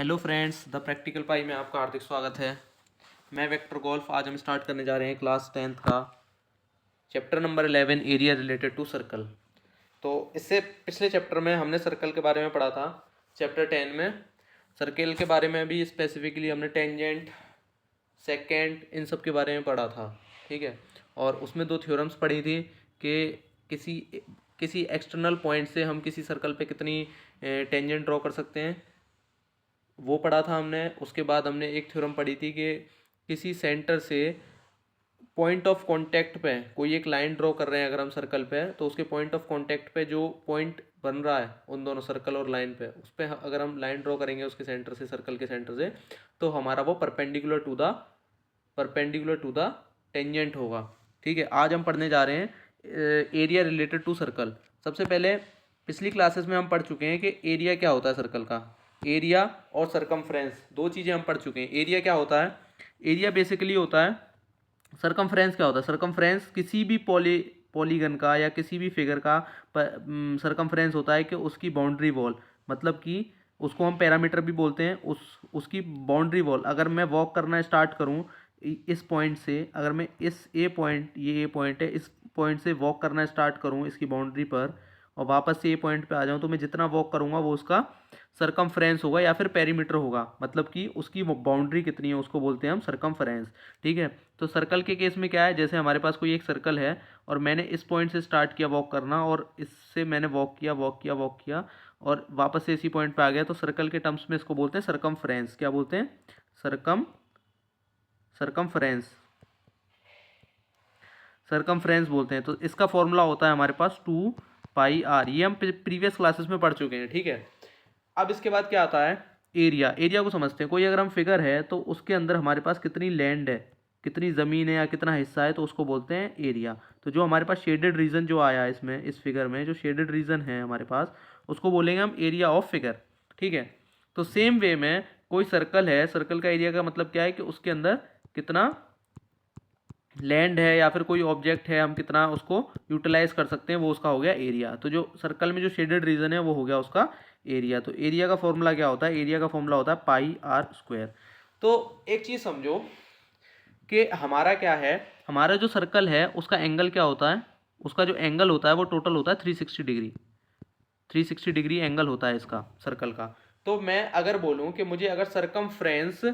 Hello friends, the practical पाई में आपका हार्दिक स्वागत है। मैं वेक्टर गोल्फ। आज हम स्टार्ट करने जा रहे हैं क्लास 10th का chapter number 11 area related to circle. तो इससे पिछले चैप्टर में हमने सर्कल के बारे में पढ़ा था। चैप्टर 10 में सर्कल के बारे में भी स्पेसिफिकली हमने टेंजेंट, सेकेंड, इन सब के बारे में पढ़ा था। ठीक है, और उसमें दो थ्योरम्स पढ़ी थी कि किसी किसी एक्सटर्नल पॉइंट से हम किसी सर्कल पे कितनी टेंजेंट ड्रॉ कर सकते हैं, वो पढ़ा था हमने। उसके बाद हमने एक थ्योरम पढ़ी थी कि किसी सेंटर से पॉइंट ऑफ कांटेक्ट पे कोई एक लाइन ड्रॉ कर रहे हैं अगर हम सर्कल पे, तो उसके पॉइंट ऑफ कांटेक्ट पे जो पॉइंट बन रहा है उन दोनों सर्कल और लाइन पे, उस पर अगर हम लाइन ड्रॉ करेंगे उसके सेंटर से, सर्कल के सेंटर से, तो हमारा वो परपेंडिकुलर टू द टेंजेंट होगा। ठीक है, आज हम पढ़ने जा रहे हैं एरिया रिलेटेड टू सर्कल। सबसे पहले पिछली क्लासेस में हम पढ़ चुके हैं कि एरिया क्या होता है सर्कल का। एरिया और सरकमफ्रेंस दो चीज़ें हम पढ़ चुके हैं। एरिया क्या होता है? एरिया बेसिकली होता है। सरकमफ्रेंस क्या होता है? सरकमफ्रेंस किसी भी पॉलीगन का या किसी भी फिगर का सरकमफ्रेंस होता है कि उसकी बाउंड्री वॉल, मतलब कि उसको हम पैरामीटर भी बोलते हैं। उसकी बाउंड्री वॉल, अगर मैं वॉक करना स्टार्ट करूं इस पॉइंट से, अगर मैं इस ए पॉइंट, ये ए पॉइंट है, इस पॉइंट से वॉक करना स्टार्ट करूं इसकी बाउंड्री पर और वापस से ए पॉइंट पे आ जाऊं, तो मैं जितना वॉक करूंगा वो उसका सरकमफ्रेंस होगा या फिर पेरीमीटर होगा। मतलब कि उसकी बाउंड्री कितनी है उसको बोलते हैं हम सरकमफ्रेंस। ठीक है, तो सर्कल के केस में क्या है, जैसे हमारे पास कोई एक सर्कल है और मैंने इस पॉइंट से स्टार्ट किया वॉक करना और इससे मैंने वॉक किया और वापस से इसी पॉइंट पे आ गया, तो सर्कल के टर्म्स में इसको बोलते हैं सरकमफ्रेंस। क्या बोलते हैं? सरकमफ्रेंस सरकमफ्रेंस बोलते हैं। तो इसका फॉर्मूला होता है हमारे पास 2πr। ये हम प्रीवियस क्लासेस में पढ़ चुके हैं। ठीक है, अब इसके बाद क्या आता है? एरिया। एरिया को समझते हैं। कोई अगर हम फिगर है तो उसके अंदर हमारे पास कितनी लैंड है, कितनी ज़मीन है या कितना हिस्सा है, तो उसको बोलते हैं एरिया। तो जो हमारे पास शेडेड रीजन जो आया है इसमें, इस फिगर में जो शेडेड रीजन है हमारे पास, उसको बोलेंगे हम एरिया ऑफ फिगर। ठीक है, तो सेम वे में कोई सर्कल है, सर्कल का एरिया का मतलब क्या है कि उसके अंदर कितना लैंड है या फिर कोई ऑब्जेक्ट है, हम कितना उसको यूटिलाइज कर सकते हैं, वो उसका हो गया एरिया। तो जो सर्कल में जो शेडेड रीजन है वो हो गया उसका एरिया। तो एरिया का फॉर्मूला क्या होता है? एरिया का फॉर्मूला होता है πr²। तो एक चीज़ समझो कि हमारा क्या है, हमारा जो सर्कल है उसका एंगल क्या होता है? उसका जो एंगल होता है वो टोटल होता है 360 डिग्री। 360 डिग्री एंगल होता है इसका, सर्कल का। तो मैं अगर बोलूं कि मुझे अगर सरकमफ्रेंस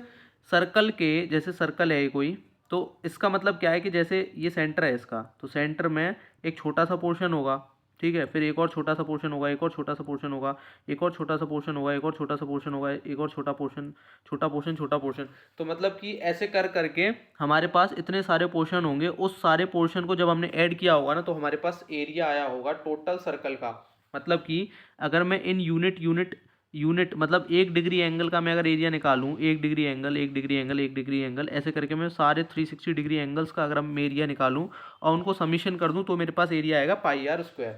सर्कल के, जैसे सर्कल है कोई, तो इसका मतलब क्या है कि जैसे ये सेंटर है इसका, तो सेंटर में एक छोटा सा पोर्शन होगा। ठीक है, फिर एक और छोटा सा पोर्शन होगा, एक और छोटा सा पोर्शन होगा, एक और छोटा सा पोर्शन होगा, एक और छोटा सा पोर्शन होगा, एक और छोटा पोर्शन, छोटा पोर्शन, छोटा पोर्शन। तो मतलब कि ऐसे कर करके हमारे पास इतने सारे पोर्शन होंगे। उस सारे पोर्शन को जब हमने ऐड किया होगा ना, तो हमारे पास एरिया आया होगा टोटल सर्कल का। मतलब कि अगर मैं इन यूनिट मतलब 1 डिग्री एंगल का मैं अगर एरिया निकालूं, 1 degree angle, 1 degree angle, 1 degree angle, ऐसे करके मैं सारे 360 डिग्री एंगल्स का अगर मैं एरिया निकालूं और उनको समीशन कर दूं, तो मेरे पास एरिया आएगा πr²।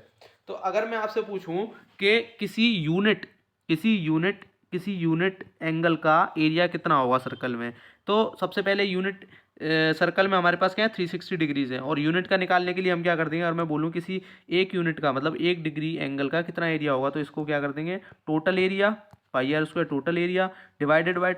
तो अगर मैं आपसे पूछूं कि किसी यूनिट एंगल का एरिया कितना होगा सर्कल में, तो सबसे पहले यूनिट सर्कल में हमारे पास क्या है? 360 डिग्रीज है। और यूनिट का निकालने के लिए हम क्या कर देंगे, अगर मैं बोलूँ किसी एक यूनिट का मतलब 1 डिग्री एंगल का कितना एरिया होगा, तो इसको क्या कर देंगे? Total area, πr² total area divided by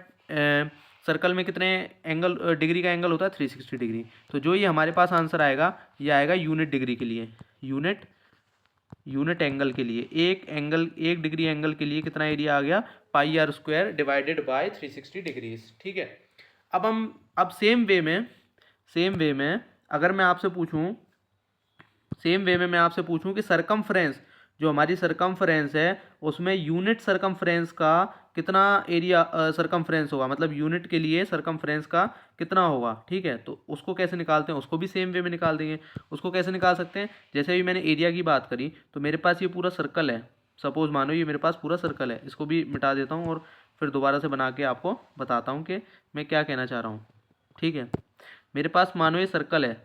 circle में कितने एंगल, डिग्री का एंगल होता है? 360 डिग्री। तो जो ये हमारे पास आंसर आएगा, ये आएगा यूनिट डिग्री के लिए, यूनिट एंगल के लिए। एक एंगल, 1 डिग्री एंगल के लिए कितना एरिया आ गया? πr² divided by 360 degrees. ठीक है, अब सेम वे में अगर मैं आपसे पूछूं, कि सरकमफ्रेंस, जो हमारी सरकमफ्रेंस है उसमें यूनिट सरकमफ्रेंस का कितना एरिया सरकमफ्रेंस होगा, मतलब यूनिट के लिए सरकमफ्रेंस का कितना होगा। ठीक है, तो उसको कैसे निकालते हैं? उसको भी सेम वे में निकाल देंगे। उसको कैसे निकाल सकते हैं? जैसे अभी मैंने एरिया की बात करी, तो मेरे पास ये पूरा सर्कल है। सपोज मानो ये मेरे पास पूरा सर्कल है। इसको भी मिटा देता हूँ और फिर दोबारा से बना के आपको बताता हूँ कि मैं क्या कहना चाह रहा हूँ। ठीक है, मेरे पास मानो ये सर्कल है,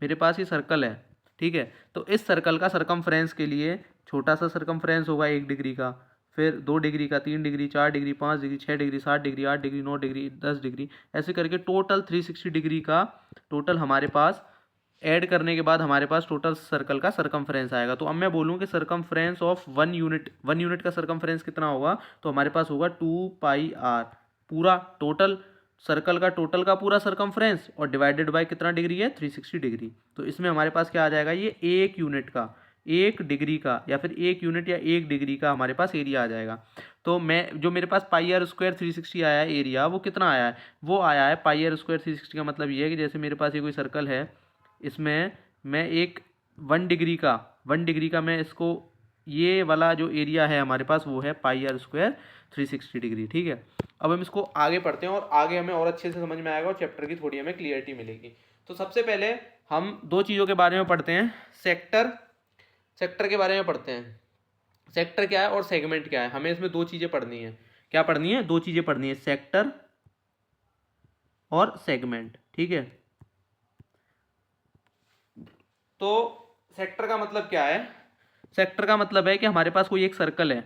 मेरे पास ये सर्कल है। ठीक है, तो इस सर्कल का सरकमफ्रेंस के लिए छोटा सा सरकमफ्रेंस होगा 1 डिग्री का, फिर 2 डिग्री का, 3 degree, 4 degree, 5 degree, 6 degree, 7 degree, 8 degree, 9 degree, 10 degree, ऐसे करके टोटल 360 डिग्री का टोटल हमारे पास ऐड करने के बाद हमारे पास टोटल सर्कल का सरकमफ्रेंस आएगा। तो अब मैं बोलूँ कि सरकमफ्रेंस ऑफ 1 यूनिट का सरकमफ्रेंस कितना होगा, तो हमारे पास होगा 2πr, पूरा टोटल सर्कल का टोटल का पूरा सरकमफ्रेंस, और डिवाइडेड बाय कितना डिग्री है, 360 डिग्री। तो इसमें हमारे पास क्या आ जाएगा, ये 1 यूनिट का, 1 डिग्री का, या फिर 1 यूनिट या 1 डिग्री का हमारे पास एरिया आ जाएगा। तो मैं जो मेरे पास πr² 360 आया है एरिया, वो कितना आया है, वो आया है πr² 360 का मतलब ये है कि जैसे मेरे पास ये कोई सर्कल है, इसमें मैं एक 1 डिग्री का मैं इसको, ये वाला जो एरिया है हमारे पास वो है πr² 360 डिग्री। ठीक है, अब हम इसको आगे पढ़ते हैं और आगे हमें और अच्छे से समझ में आएगा और चैप्टर की थोड़ी हमें क्लियरिटी मिलेगी। तो सबसे पहले हम दो चीज़ों के बारे में पढ़ते हैं, सेक्टर के बारे में पढ़ते हैं। सेक्टर क्या है और सेगमेंट क्या है, हमें इसमें दो चीज़ें पढ़नी है। क्या पढ़नी है, दो चीज़ें पढ़नी है, सेक्टर और सेगमेंट। ठीक है, तो सेक्टर का मतलब क्या है, सेक्टर का मतलब है कि हमारे पास कोई एक सर्कल है,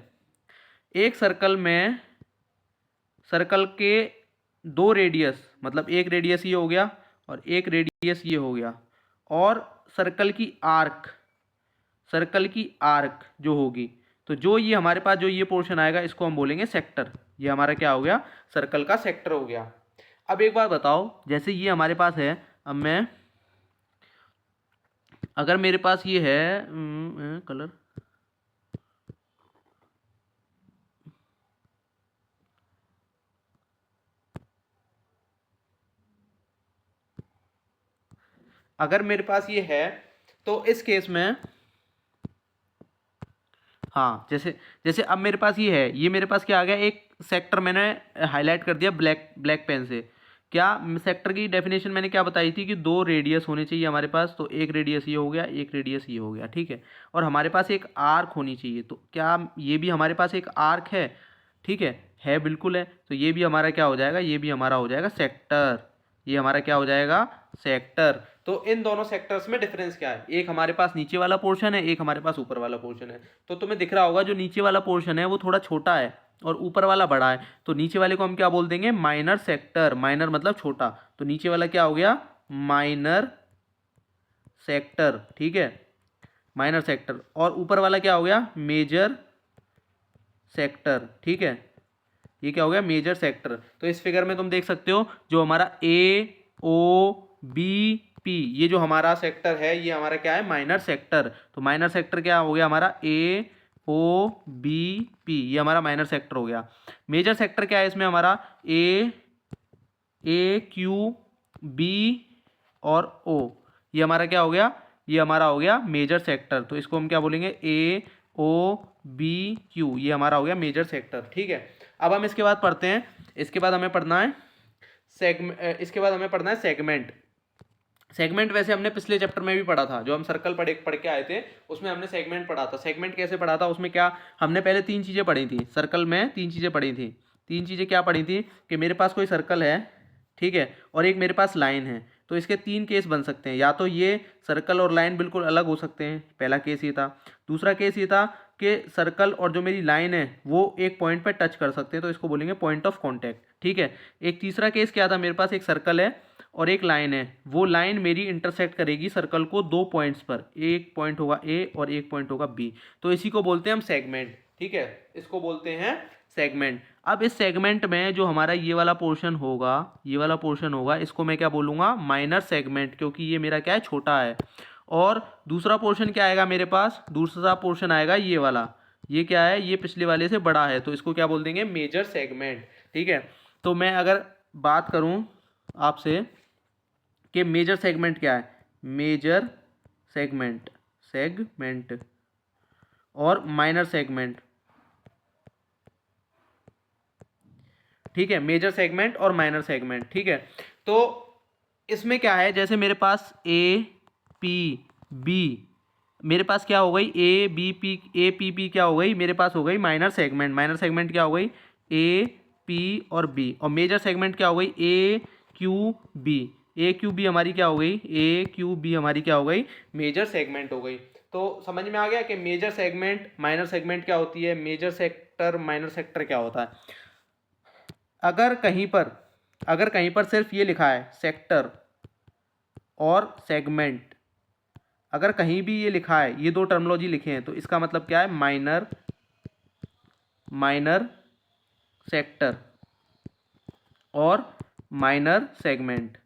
एक सर्कल में सर्कल के दो रेडियस, मतलब एक रेडियस ये हो गया और एक रेडियस ये हो गया, और सर्कल की आर्क जो होगी, तो जो ये हमारे पास जो ये पोर्शन आएगा इसको हम बोलेंगे सेक्टर। ये हमारा क्या हो गया, सर्कल का सेक्टर हो गया। अब एक बात बताओ, जैसे ये हमारे पास है, अब मैं अगर मेरे पास ये है कलर, अगर मेरे पास ये है तो इस केस में, हाँ जैसे जैसे अब मेरे पास ये है, ये मेरे पास क्या आ गया, एक सेक्टर मैंने हाईलाइट कर दिया ब्लैक पेन से। क्या सेक्टर की डेफिनेशन मैंने क्या बताई थी कि दो रेडियस होने चाहिए हमारे पास, तो एक रेडियस ये हो गया, एक रेडियस ये हो गया। ठीक है, और हमारे पास एक आर्क होनी चाहिए, तो क्या ये भी हमारे पास एक आर्क है, ठीक है बिल्कुल है। तो ये भी हमारा क्या हो जाएगा, ये भी हमारा हो जाएगा सेक्टर, ये हमारा क्या हो जाएगा, सेक्टर। तो इन दोनों सेक्टर्स में डिफरेंस क्या है, एक हमारे पास नीचे वाला पोर्शन है, एक हमारे पास ऊपर वाला पोर्शन है। तो तुम्हें दिख रहा होगा जो नीचे वाला पोर्शन है वो थोड़ा छोटा है और ऊपर वाला बड़ा है, तो नीचे वाले को हम क्या बोल देंगे, माइनर सेक्टर, माइनर मतलब छोटा, तो नीचे वाला क्या हो गया, माइनर सेक्टर। ठीक है, माइनर सेक्टर, और ऊपर वाला क्या हो गया, मेजर सेक्टर। ठीक है, ये क्या हो गया, मेजर सेक्टर। तो इस फिगर में तुम देख सकते हो जो हमारा AOBP, ये जो हमारा सेक्टर है ये हमारा क्या है, माइनर सेक्टर। तो माइनर सेक्टर क्या हो गया हमारा, AOBP, ये हमारा माइनर सेक्टर हो गया। मेजर सेक्टर क्या है इसमें हमारा, AQB और O, ये हमारा क्या हो गया, ये हमारा हो गया मेजर सेक्टर। तो इसको हम क्या बोलेंगे, AOBQ, ये हमारा हो गया मेजर सेक्टर। ठीक है, अब हम इसके बाद पढ़ते हैं, इसके बाद हमें पढ़ना है सेगमेंट। सेगमेंट वैसे हमने पिछले चैप्टर में भी पढ़ा था, जो हम सर्कल पढ़ के आए थे उसमें हमने सेगमेंट पढ़ा था। सेगमेंट कैसे पढ़ा था, उसमें क्या हमने पहले तीन चीज़ें पढ़ी थी, सर्कल में तीन चीज़ें पढ़ी थी। तीन चीज़ें क्या पढ़ी थी, कि मेरे पास कोई सर्कल है, ठीक है, और एक मेरे पास लाइन है, तो इसके तीन केस बन सकते हैं, या तो ये सर्कल और लाइन बिल्कुल अलग हो सकते हैं, पहला केस ये था। दूसरा केस ये था कि सर्कल और जो मेरी लाइन है वो एक पॉइंट पर टच कर सकते हैं, तो इसको बोलेंगे पॉइंट ऑफ कॉन्टैक्ट। ठीक है, एक तीसरा केस क्या था, मेरे पास एक सर्कल है और एक लाइन है, वो लाइन मेरी इंटरसेक्ट करेगी सर्कल को दो पॉइंट्स पर, एक पॉइंट होगा A और एक पॉइंट होगा B, तो इसी को बोलते हैं हम सेगमेंट। ठीक है, इसको बोलते हैं सेगमेंट। अब इस सेगमेंट में जो हमारा ये वाला पोर्शन होगा, ये वाला पोर्शन होगा, इसको मैं क्या बोलूँगा, माइनर सेगमेंट, क्योंकि ये मेरा क्या है, छोटा है। और दूसरा पोर्शन क्या आएगा मेरे पास, दूसरा पोर्शन आएगा ये वाला, ये क्या है, ये पिछले वाले से बड़ा है, तो इसको क्या बोल देंगे, मेजर सेगमेंट। ठीक है, तो मैं अगर बात करूं आपसे कि मेजर सेगमेंट क्या है, मेजर सेगमेंट और माइनर सेगमेंट। ठीक है, मेजर सेगमेंट और माइनर सेगमेंट। ठीक है, तो इसमें क्या है, जैसे मेरे पास APB, मेरे पास क्या हो गई, APP क्या हो गई, मेरे पास हो गई माइनर सेगमेंट। माइनर सेगमेंट क्या हो गई, AP और B, और मेजर सेगमेंट क्या हो गई, AQB हमारी क्या हो गई, AQB हमारी क्या हो गई, मेजर सेगमेंट हो गई। तो समझ में आ गया कि मेजर सेगमेंट माइनर सेगमेंट क्या होती है, मेजर सेक्टर माइनर सेक्टर क्या होता है। अगर कहीं पर सिर्फ ये लिखा है सेक्टर और सेगमेंट, अगर कहीं भी ये लिखा है, ये दो टर्मिनोलॉजी लिखे हैं, तो इसका मतलब क्या है, माइनर सेक्टर और माइनर सेगमेंट।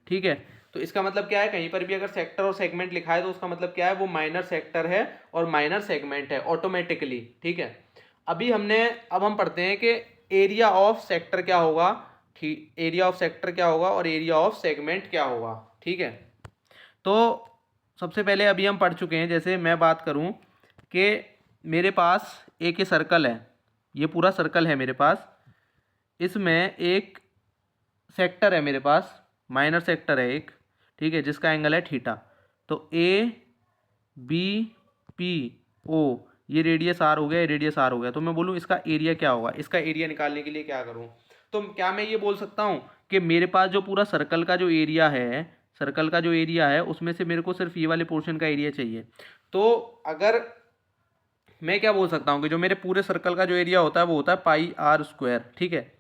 ठीक है, तो इसका मतलब क्या है, कहीं पर भी अगर सेक्टर और सेगमेंट लिखा है तो उसका मतलब क्या है, वो माइनर सेक्टर है और माइनर सेगमेंट है ऑटोमेटिकली। ठीक है, अब हम पढ़ते हैं कि एरिया ऑफ सेक्टर क्या होगा, ठीक, एरिया ऑफ सेक्टर क्या होगा और एरिया ऑफ सेगमेंट क्या होगा। ठीक है, तो सबसे पहले अभी हम पढ़ चुके हैं, जैसे मैं बात करूं कि मेरे पास एक ये सर्कल है, ये पूरा सर्कल है मेरे पास, इसमें एक सेक्टर है मेरे पास, माइनर सेक्टर है एक, ठीक है, जिसका एंगल है थीटा। तो ए बी पी ओ, ये रेडियस आर हो गया, ये रेडियस आर हो गया। तो मैं बोलूँ इसका एरिया क्या होगा, इसका एरिया निकालने के लिए क्या करूँ, तो क्या मैं ये बोल सकता हूँ कि मेरे पास जो पूरा सर्कल का जो एरिया है, सर्कल का जो एरिया है उसमें से मेरे को सिर्फ ये वाले पोर्शन का एरिया चाहिए। तो अगर मैं क्या बोल सकता हूँ कि जो मेरे पूरे सर्कल का जो एरिया होता है वो होता है पाई आर स्क्वायर। ठीक है,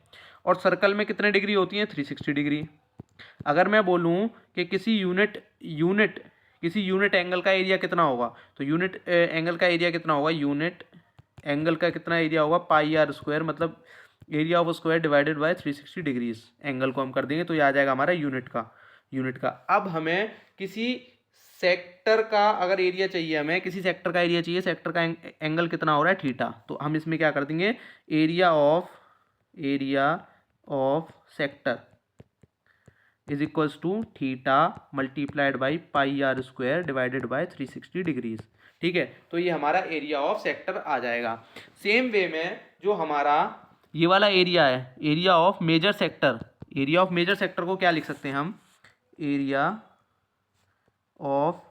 और सर्कल में कितने डिग्री होती हैं, 360 डिग्री। अगर मैं बोलूँ कि किसी यूनिट एंगल का एरिया कितना होगा, तो यूनिट एंगल का एरिया कितना होगा, यूनिट एंगल का कितना एरिया होगा, पाई आर स्क्वायर, मतलब area of square divided by 360 degrees. Angle को हम कर देंगे तो ये आ जाएगा हमारा यूनिट का। अब हमें किसी सेक्टर का अगर एरिया चाहिए, हमें किसी सेक्टर का एरिया चाहिए, सेक्टर का एंगल कितना हो रहा है, थीटा। तो हम इसमें क्या कर देंगे, area of sector is equals to theta multiplied by pi are square divided by 360 degrees. ठीक है, तो ये हमारा एरिया ऑफ सेक्टर आ जाएगा। सेम वे में जो हमारा ये वाला एरिया है, एरिया ऑफ मेजर सेक्टर को क्या लिख सकते हैं हम, एरिया ऑफ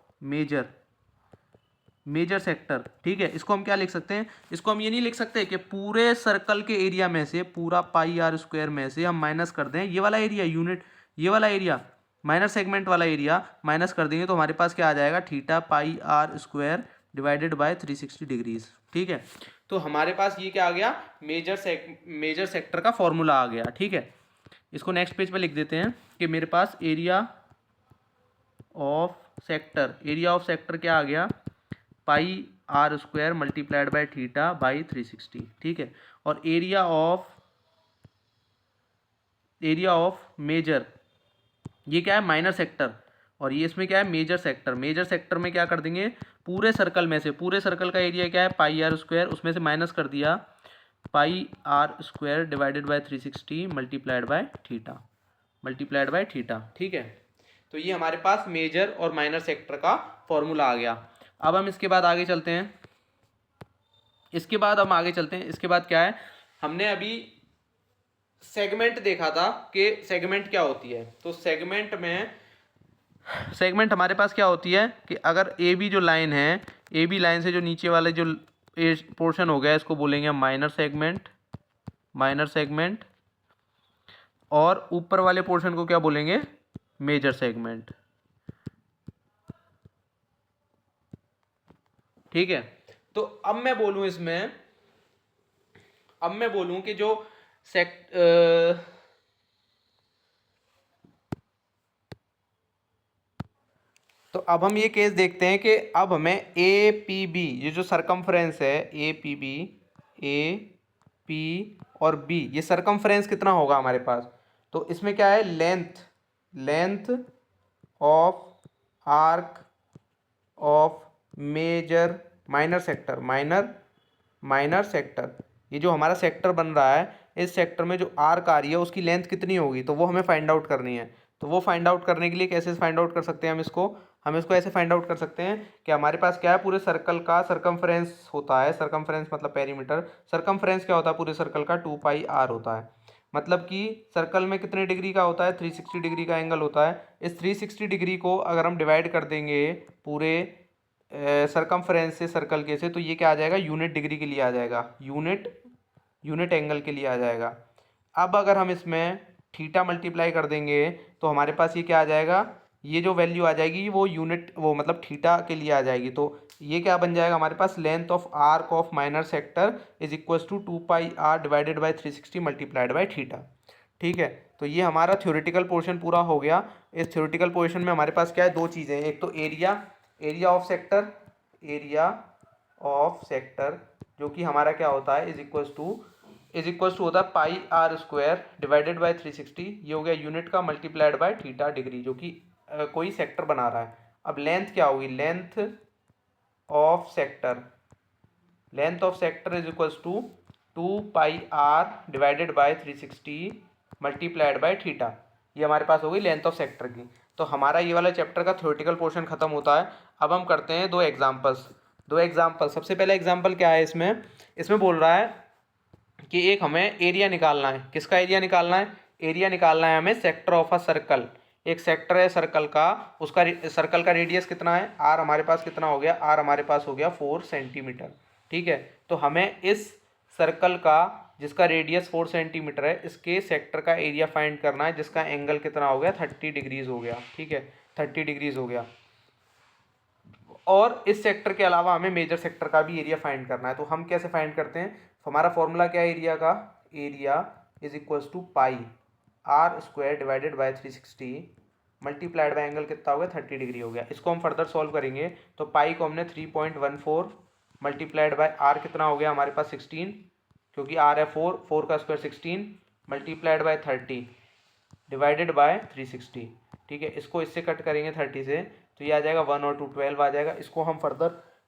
मेजर सेक्टर। ठीक है, इसको हम क्या लिख सकते हैं, इसको हम ये नहीं लिख सकते कि पूरे सर्कल के एरिया में से, पूरा पाई आर स्क्वायर में से हम माइनस कर दें ये वाला एरिया, ये वाला एरिया, माइनर सेगमेंट वाला एरिया माइनस कर देंगे तो हमारे पास क्या आ जाएगा, theta pi are square divided by 360 degrees. ठीक है, तो हमारे पास ये क्या आ गया, मेजर सेक्टर का फॉर्मूला आ गया। ठीक है, इसको नेक्स्ट पेज पे लिख देते हैं कि मेरे पास एरिया ऑफ सेक्टर क्या आ गया, pi are square multiplied by theta by 360। ठीक है, और एरिया ऑफ मेजर, ये क्या है, माइनर सेक्टर, और ये इसमें क्या है, मेजर सेक्टर में क्या कर देंगे, पूरे सर्कल में से, पूरे सर्कल का एरिया क्या है, पाई आर स्क्वायर, उसमें से माइनस कर दिया pi are square divided by 360 multiplied by theta. ठीक है, तो ये हमारे पास मेजर और माइनर सेक्टर का फॉर्मूला आ गया। अब हम इसके बाद आगे चलते हैं, इसके बाद क्या है, हमने अभी सेगमेंट देखा था कि सेगमेंट क्या होती है। तो सेगमेंट हमारे पास क्या होती है कि अगर ए बी जो लाइन है, ए बी लाइन से जो नीचे वाले जो पोर्शन हो गया इसको बोलेंगे हम माइनर सेगमेंट, और ऊपर वाले पोर्शन को क्या बोलेंगे, मेजर सेगमेंट। ठीक है, तो अब मैं बोलूं कि जो तो अब हम ये केस देखते हैं कि अब हमें ए पी बी, ये जो सरकमफ्रेंस है, ए पी और बी, ये सरकमफ्रेंस कितना होगा हमारे पास, तो इसमें क्या है, length of arc of major minor sector, ये जो हमारा सेक्टर बन रहा है, इस सेक्टर में जो आर्क आ रही है उसकी लेंथ कितनी होगी, तो वो हमें फाइंड आउट करनी है। तो वो फाइंड आउट करने के लिए कैसे फाइंड आउट कर सकते हैं हम इसको ऐसे फाइंड आउट कर सकते हैं कि हमारे पास क्या है, पूरे सर्कल का सरकमफ्रेंस होता है, सरकमफ्रेंस मतलब पेरीमीटर, सरकमफ्रेंस क्या होता है पूरे सर्कल का, 2 पाई आर होता है। मतलब कि सर्कल में कितने डिग्री का होता है, 360 डिग्री का एंगल होता है। इस 360 डिग्री को अगर हम डिवाइड कर देंगे पूरे सरकमफ्रेंस से, सर्कल के से, तो ये क्या आ जाएगा, यूनिट डिग्री के लिए आ जाएगा, यूनिट एंगल के लिए आ जाएगा। अब अगर हम इसमें थीटा मल्टीप्लाई कर देंगे तो हमारे पास ये क्या आ जाएगा, ये जो वैल्यू आ जाएगी वो मतलब थीटा के लिए आ जाएगी। तो ये क्या बन जाएगा हमारे पास, length of arc of minor sector is equals to 2 pi are divided by 360 multiplied by theta. ठीक है, तो ये हमारा थ्योरेटिकल पोर्शन पूरा हो गया। इस थ्योरेटिकल पोर्शन में हमारे पास क्या है, दो चीज़ें हैं, एक तो area of sector, area of sector जो कि हमारा क्या होता है इज इक्वल्स टू होता है pi are square divided by 360, ये हो गया यूनिट का, मल्टीप्लाइड बाय थीटा डिग्री, जो कि कोई सेक्टर बना रहा है। अब लेंथ क्या होगी, length of sector is equals to 2 pi are divided by 360 multiplied by theta, ये हमारे पास होगी लेंथ ऑफ सेक्टर की। तो हमारा ये वाला चैप्टर का थ्योरेटिकल पोर्शन खत्म होता है। अब हम करते हैं दो एग्जाम्पल। सबसे पहला एग्जाम्पल क्या है, इसमें बोल रहा है कि एक हमें एरिया निकालना है। किसका एरिया निकालना है, एरिया निकालना है हमें सेक्टर ऑफ अ सर्कल। एक सेक्टर है सर्कल का, उसका सर्कल का रेडियस कितना है, आर हमारे पास कितना हो गया, आर हमारे पास हो गया 4 सेंटीमीटर। ठीक है, तो हमें इस सर्कल का जिसका रेडियस 4 सेंटीमीटर है, इसके सेक्टर का एरिया फाइंड करना है, जिसका एंगल कितना हो गया, 30 डिग्रीज हो गया। ठीक है, 30 डिग्रीज हो गया। और इस सेक्टर के अलावा हमें मेजर सेक्टर का भी एरिया फाइंड करना है। तो हम कैसे फाइंड करते हैं, हमारा फॉर्मूला क्या है एरिया का, area is equals to pi are square divided by 360 multiplied by angle कितना हो गया, 30 डिग्री हो गया। इसको हम फर्दर सॉल्व करेंगे तो पाई को हमने 3.14 मल्टीप्लाइड बाय आर कितना हो गया हमारे पास 16, क्योंकि आर है 4 का square 16 multiplied by 30 divided by 360। ठीक है, इसको इससे कट करेंगे 30 से, तो ये आ जाएगा 1 और 2 12 आ जाएगा।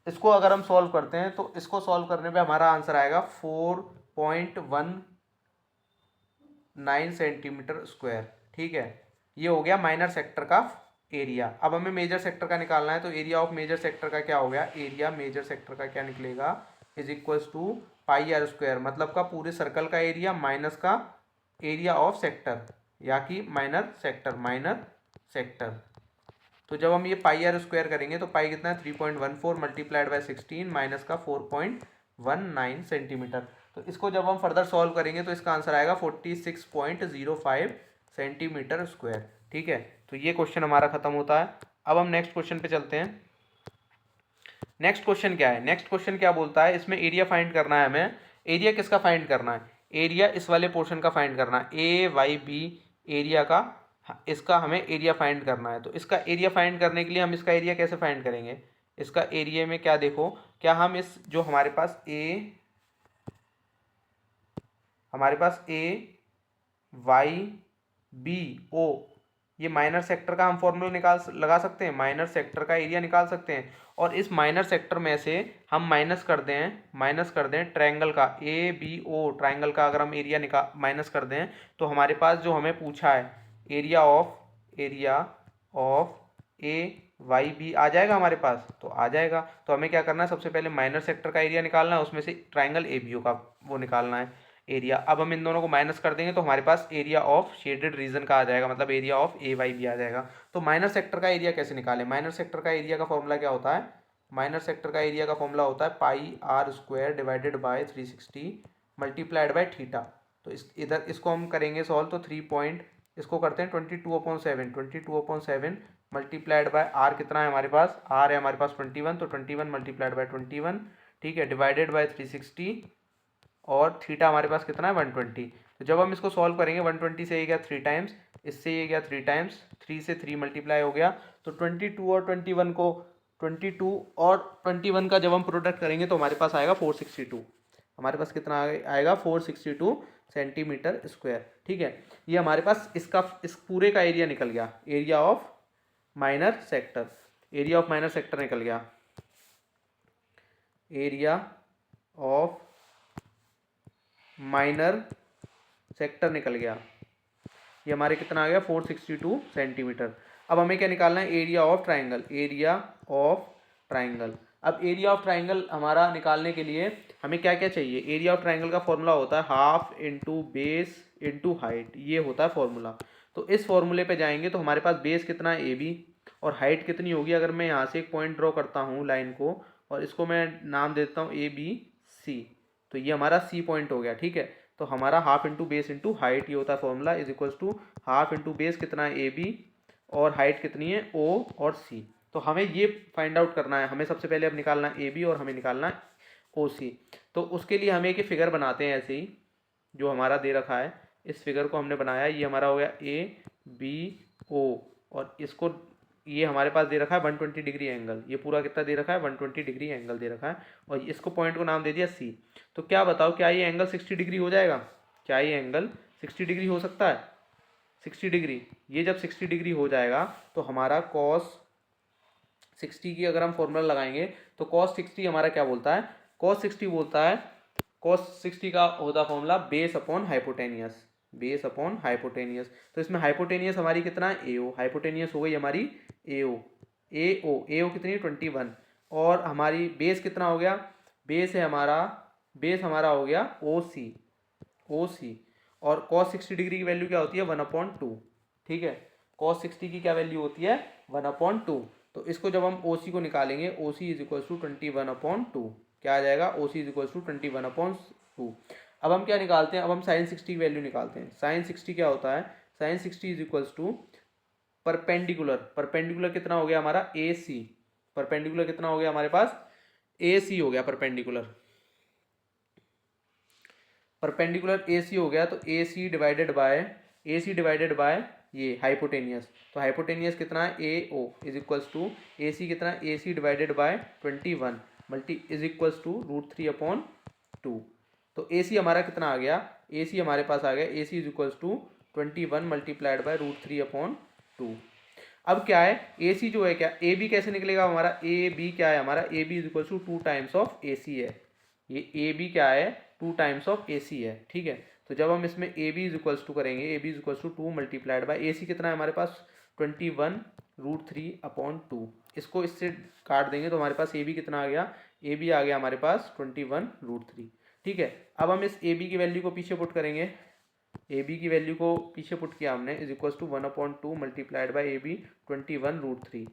इसको अगर हम सॉल्व करते हैं तो इसको सॉल्व करने पे हमारा आंसर आएगा 4.19 सेंटीमीटर स्क्वायर। ठीक है, ये हो गया माइनर सेक्टर का एरिया। अब हमें मेजर सेक्टर का निकालना है, तो एरिया ऑफ मेजर सेक्टर का क्या हो गया, एरिया मेजर सेक्टर का क्या निकलेगा, is equals to pi are square, मतलब का पूरे सर्कल का एरिया माइनस का एरिया ऑफ सेक्टर, या कि माइनर सेक्टर। तो जब हम ये पाई आर स्क्वायर करेंगे तो पाई कितना है 3.14 मल्टीप्लाइड बाय 16 माइनस का 4.19 सेंटीमीटर। तो इसको जब हम फर्दर सॉल्व करेंगे तो इसका आंसर आएगा 46.05 सेंटीमीटर स्क्वायर। ठीक है, तो ये क्वेश्चन हमारा खत्म होता है। अब हम नेक्स्ट क्वेश्चन पे चलते हैं। नेक्स्ट क्वेश्चन क्या है, नेक्स्ट क्वेश्चन क्या बोलता है, इसमें एरिया फाइंड करना है हमें। एरिया किसका फाइंड करना है, एरिया इस वाले पोर्शन का फाइंड करना है, ए वाई बी एरिया का, इसका हमें एरिया फाइंड करना है। तो इसका एरिया फाइंड करने के लिए हम इसका एरिया कैसे फाइंड करेंगे, इसका एरिया में क्या देखो, क्या हम इस जो हमारे पास ए वाई बी ओ, ये माइनर सेक्टर का हम फॉर्मूला लगा सकते हैं, माइनर सेक्टर का एरिया निकाल सकते हैं। और इस माइनर सेक्टर में से हम माइनस कर दें ट्रायंगल का ए बी ओ, ट्रायंगल का अगर हम एरिया माइनस कर दें तो हमारे पास जो हमें पूछा है area of A Y B आ जाएगा हमारे पास, तो आ जाएगा। तो हमें क्या करना है, सबसे पहले माइनर सेक्टर का एरिया निकालना है, उसमें से ट्रायंगल ए बी ओ का वो निकालना है एरिया। अब हम इन दोनों को माइनस कर देंगे तो हमारे पास एरिया ऑफ शेडेड रीजन का आ जाएगा, मतलब area of A Y B आ जाएगा। तो माइनर सेक्टर का एरिया कैसे निकालें, माइनर सेक्टर का एरिया का फॉर्मूला क्या होता है, माइनर सेक्टर का एरिया का फॉर्मूला होता है pi are square divided by 360 multiplied by theta. तो इधर इसको हम करेंगे सॉल्व, तो इसको करते हैं 22/7 मल्टीप्लाइड बाय आर कितना है हमारे पास, आर है हमारे पास 21, तो 21 मल्टीप्लाइड बाय 21, ठीक है, डिवाइडेड बाय 360, और थीटा हमारे पास कितना है 120। तो जब हम इसको सॉल्व करेंगे 120 से ये गया 3 टाइम्स, इससे ये गया 3 टाइम्स, 3 से 3 मल्टीप्लाई हो गया। तो 22 और 21 का जब हम प्रोडक्ट करेंगे तो हमारे पास आएगा 462, हमारे पास कितना आएगा 462 सेंटीमीटर स्क्वायर। ठीक है, ये हमारे पास इस पूरे का एरिया निकल गया, एरिया ऑफ माइनर सेक्टर निकल गया, एरिया ऑफ माइनर सेक्टर निकल गया, ये हमारे कितना आ गया 462 सेंटीमीटर। अब हमें क्या निकालना है, एरिया ऑफ ट्राइंगल, अब एरिया ऑफ ट्राइंगल हमारा निकालने के लिए हमें क्या क्या चाहिए, एरिया ऑफ ट्राइंगल का फॉर्मूला होता है half into base into height, ये होता है फॉर्मूला। तो इस फॉर्मूले पे जाएंगे तो हमारे पास बेस कितना है ए बी, और हाइट कितनी होगी, अगर मैं यहाँ से एक पॉइंट ड्रॉ करता हूँ लाइन को, और इसको मैं नाम देता हूँ ए बी सी, तो ये हमारा सी पॉइंट हो गया। ठीक है, तो हमारा half into base into height, ये होता है formula, is equals to half into base कितना है ए बी, और हाइट कितनी है ओ और सी। तो हमें ये फाइंड आउट करना है, हमें सबसे पहले अब निकालना है ए बी और हमें निकालना है ओ सी। तो उसके लिए हमें एक फिगर बनाते हैं ऐसे ही, जो हमारा दे रखा है, इस फिगर को हमने बनाया, ये हमारा हो गया ABO, और इसको ये हमारे पास दे रखा है 120 डिग्री एंगल, ये पूरा कितना दे रखा है 120 डिग्री एंगल दे रखा है, और इसको पॉइंट को नाम दे दिया C। तो क्या बताओ, क्या ये एंगल 60 डिग्री हो जाएगा? क्या ये एंगल 60 डिग्री हो सकता है? 60 डिग्री, ये जब 60 डिग्री हो जाएगा तो हमारा cos 60 की अगर हम फॉर्मूला लगाएंगे तो cos 60 हमारा क्या बोलता है? cos 60 बोलता है, cos 60 का होता formula base upon hypotenuse, base upon hypotenuse. तो इसमें हाइपोटेनियस हमारी कितना है? AO, हाइपोटेनियस हो गई हमारी AO, AO कितनी? 21, और हमारी बेस कितना हो गया? बेस है हमारा, बेस हमारा हो गया OC, और cos 60 डिग्री की वैल्यू क्या होती है? 1/2, ठीक है। cos 60 की क्या वैल्यू होती है? 1/2। तो इसको जब हम OC को निकालेंगे, OC इज इक्वल टू 21/2, क्या आ जाएगा? OC is equal to 21/2। अब हम क्या निकालते हैं? अब हम sin 60 की वैल्यू निकालते हैं। sin 60 क्या होता है? sin 60 is equal to perpendicular, perpendicular कितना हो गया हमारा? AC, परपेंडिकुलर कितना हो गया हमारे पास? AC हो गया परपेंडिकुलर, परपेंडिकुलर AC हो गया, तो AC डिवाइडेड बाय ये हाइपोटेनियस, तो हाइपोटेनियस कितना है? AO is equals to AC कितना है? AC divided by 21 multi is equals to √3/2। तो AC हमारा कितना आ गया? AC हमारे पास आ गया, AC is equals to 21 multiplied by √3/2। अब क्या है? AC जो है क्या, AB कैसे निकलेगा हमारा? AB क्या है हमारा? AB is equals to 2 times of AC है, ये AB क्या है? 2 टाइम्स ऑफ AC है, ठीक है। तो जब हम इसमें AB इज इक्वल्स टू करेंगे, AB is equals to 2 multiplied by AC कितना है हमारे पास? 21 √3/2। इसको इससे काट देंगे तो हमारे पास AB कितना आ गया? AB आ गया हमारे पास 21√3, ठीक है। अब हम इस AB की वैल्यू को पीछे पुट करेंगे, AB की वैल्यू को पीछे पुट किया हमने, is equals to 1/2 multiplied by AB 21√3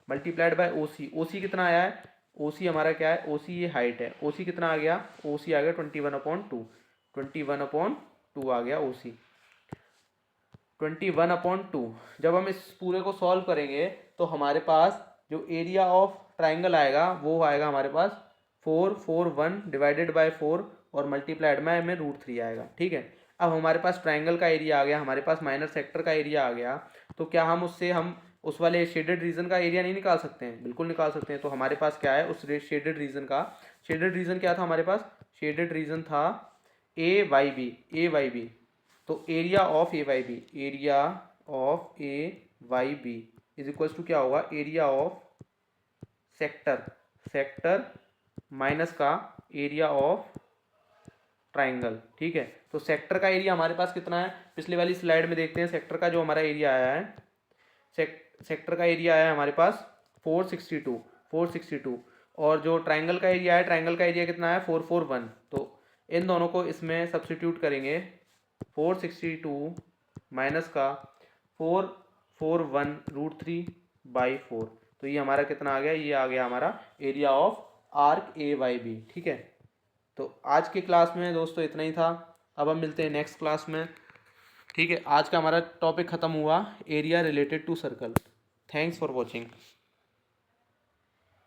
multiplied by OC कितना आया है? OC हमारा क्या है? OC ये हाइट है, OC कितना आ गया? OC आ गया 21/2 आ गया OC 21/2। जब हम इस पूरे को सॉल्व करेंगे तो हमारे पास जो एरिया ऑफ ट्राइंगल आएगा वो आएगा हमारे पास 441 डिवाइडेड बाय 4 और मल्टीप्लाइड में √3 आएगा, ठीक है। अब हमारे पास ट्राइंगल का एरिया आ गया, हमारे पास माइनर सेक्टर का एरिया आ गया, तो क्या हम उससे हम उस वाले शेडेड रीजन का एरिया नहीं निकाल सकते हैं? बिल्कुल निकाल सकते हैं। तो हमारे पास क्या है उस शेडेड रीजन का? शेडेड रीजन क्या था हमारे पास? शेडेड रीजन था AYB। तो area of AYB, area of AYB is equals to क्या होगा? एरिया ऑफ सेक्टर माइनस का एरिया ऑफ ट्राइंगल, ठीक है। तो सेक्टर का एरिया हमारे पास कितना है? पिछले वाली स्लाइड में देखते हैं सेक्टर का जो हमारा एरिया आया है, सेक्टर का एरिया आया है हमारे पास 462, और जो ट्राइंगल का एरिया है, ट्राइंगल का एरिया कितना है? 441। तो इन दोनों को इसमें सब्सटीट्यूट करेंगे, 462 माइनस का 441 √3/4, तो ये हमारा कितना आ गया? ये आ गया हमारा एरिया ऑफ आर्क AYB, ठीक है। तो आज के क्लास में दोस्तों इतना ही था, अब हम मिलते हैं नेक्स्ट क्लास में, ठीक है। आज का हमारा टॉपिक ख़त्म हुआ area related to circle. Thanks for watching.